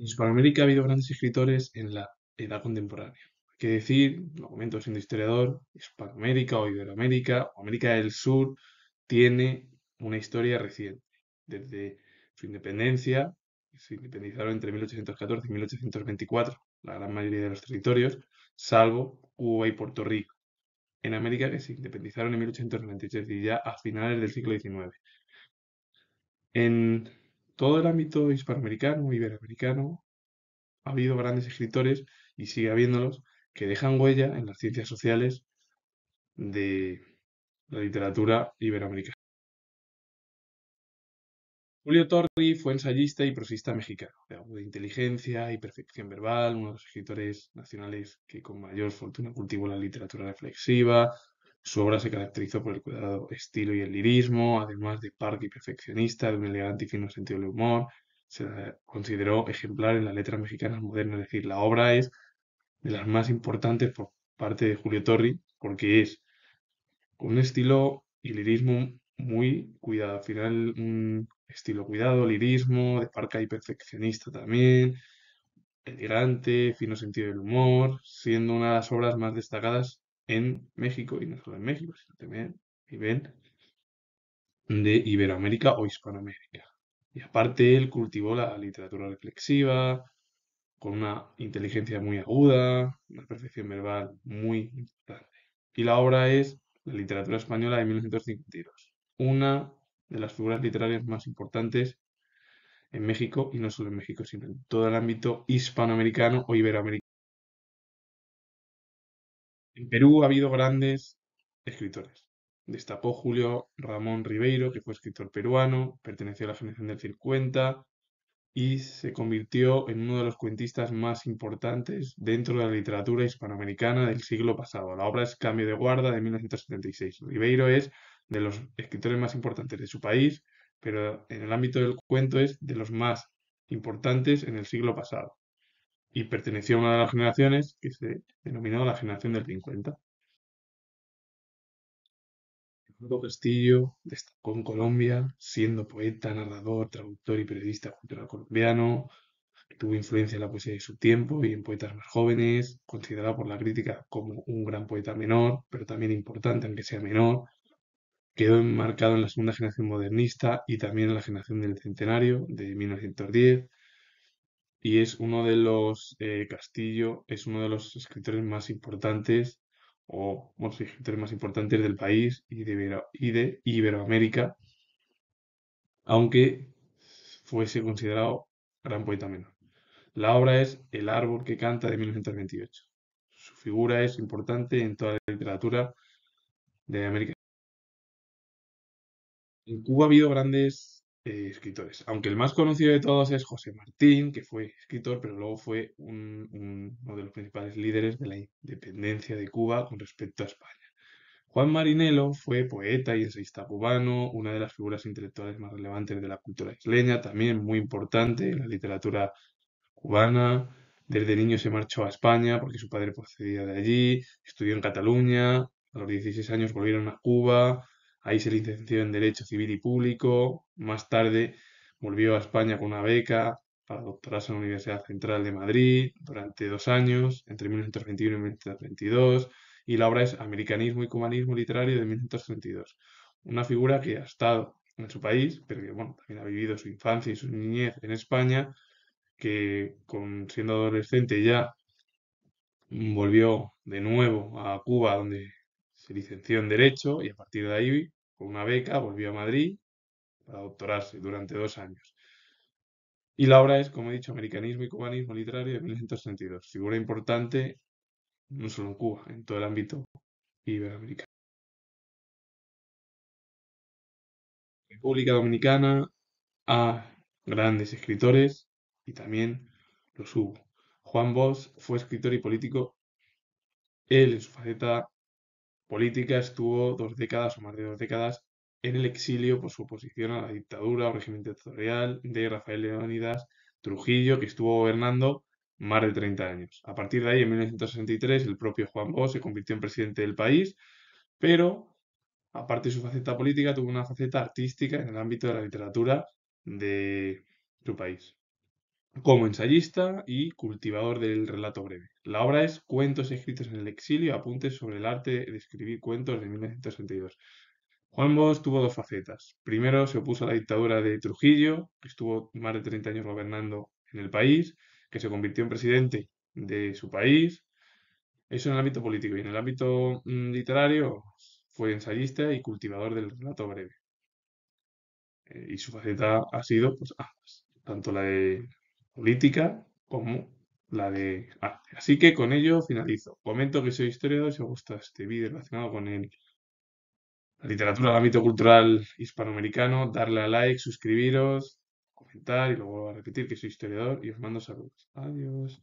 En Hispanoamérica ha habido grandes escritores en la edad contemporánea. Hay que decir, lo comento siendo historiador, Hispanoamérica o Iberoamérica o América del Sur tiene una historia reciente. Desde su independencia, se independizaron entre 1814 y 1824, la gran mayoría de los territorios, salvo Cuba y Puerto Rico. En América que se independizaron en 1893 y ya a finales del siglo XIX. En todo el ámbito hispanoamericano, iberoamericano, ha habido grandes escritores y sigue habiéndolos que dejan huella en las ciencias sociales de la literatura iberoamericana. Julio Torri fue ensayista y prosista mexicano, de aguda inteligencia y perfección verbal, uno de los escritores nacionales que con mayor fortuna cultivó la literatura reflexiva. Su obra se caracterizó por el cuidado estilo y el lirismo, además de parco y perfeccionista, de un elegante y fino sentido del humor. Se la consideró ejemplar en las letras mexicanas modernas, es decir, la obra es de las más importantes por parte de Julio Torri, porque es con un estilo y lirismo muy cuidado. Al final, un estilo cuidado, lirismo, de parca y perfeccionista también, elegante, fino sentido del humor, siendo una de las obras más destacadas en México, y no solo en México, sino también a nivel de Iberoamérica o Hispanoamérica. Y aparte, él cultivó la literatura reflexiva, con una inteligencia muy aguda, una perfección verbal muy importante. Y la obra es la literatura española de 1952, una de las figuras literarias más importantes en México, y no solo en México, sino en todo el ámbito hispanoamericano o iberoamericano. En Perú ha habido grandes escritores. Destacó Julio Ramón Ribeiro, que fue escritor peruano, perteneció a la generación del 50 y se convirtió en uno de los cuentistas más importantes dentro de la literatura hispanoamericana del siglo pasado. La obra es Cambio de Guarda de 1976. Ribeiro es de los escritores más importantes de su país, pero en el ámbito del cuento es de los más importantes en el siglo pasado y perteneció a una de las generaciones que se denominó la generación del 50. Eduardo Castillo destacó en Colombia, siendo poeta, narrador, traductor y periodista cultural colombiano. Tuvo influencia en la poesía de su tiempo y en poetas más jóvenes, considerado por la crítica como un gran poeta menor, pero también importante, aunque sea menor. Quedó enmarcado en la segunda generación modernista y también en la generación del centenario de 1910. Y es uno de los, Castillo es uno de los escritores más importantes, o bueno, sí, escritores más importantes del país y de Iberoamérica, aunque fuese considerado gran poeta menor. La obra es El árbol que canta de 1928. Su figura es importante en toda la literatura de América. En Cuba ha habido grandes escritores, aunque el más conocido de todos es José Martín, que fue escritor, pero luego fue uno de los principales líderes de la independencia de Cuba con respecto a España. Juan Marinelo fue poeta y ensayista cubano, una de las figuras intelectuales más relevantes de la cultura isleña, también muy importante en la literatura cubana. Desde niño se marchó a España porque su padre procedía de allí, estudió en Cataluña, a los 16 años volvieron a Cuba, ahí se licenció en Derecho Civil y Público, más tarde volvió a España con una beca para doctorarse en la Universidad Central de Madrid durante 2 años, entre 1921 y 1932, y la obra es Americanismo y Cubanismo Literario de 1932. Una figura que ha estado en su país, pero que bueno, también ha vivido su infancia y su niñez en España, que siendo adolescente ya volvió de nuevo a Cuba, donde se licenció en Derecho, y a partir de ahí, con una beca, volvió a Madrid para doctorarse durante 2 años. Y la obra es, como he dicho, Americanismo y Cubanismo Literario de 1932. Figura importante no solo en Cuba, en todo el ámbito iberoamericano. República Dominicana a grandes escritores y también los hubo. Juan Bosch fue escritor y político. Él, en su faceta política, estuvo 2 décadas o más de 2 décadas en el exilio por su oposición a la dictadura o régimen dictatorial de Rafael Leónidas Trujillo, que estuvo gobernando más de 30 años. A partir de ahí, en 1963, el propio Juan Bosch se convirtió en presidente del país, pero aparte de su faceta política, tuvo una faceta artística en el ámbito de la literatura de su país. como ensayista y cultivador del relato breve. La obra es Cuentos escritos en el exilio, apuntes sobre el arte de escribir cuentos de 1962. Juan Bosch tuvo dos facetas. Primero se opuso a la dictadura de Trujillo, que estuvo más de 30 años gobernando en el país, que se convirtió en presidente de su país. Eso en el ámbito político. Y en el ámbito literario fue ensayista y cultivador del relato breve. Y su faceta ha sido pues, ambas, tanto la de política como la de arte. Así que con ello finalizo. Comento que soy historiador. Si os gusta este vídeo relacionado con la literatura del ámbito cultural hispanoamericano, darle a like, suscribiros, comentar y luego a repetir que soy historiador y os mando saludos. Adiós.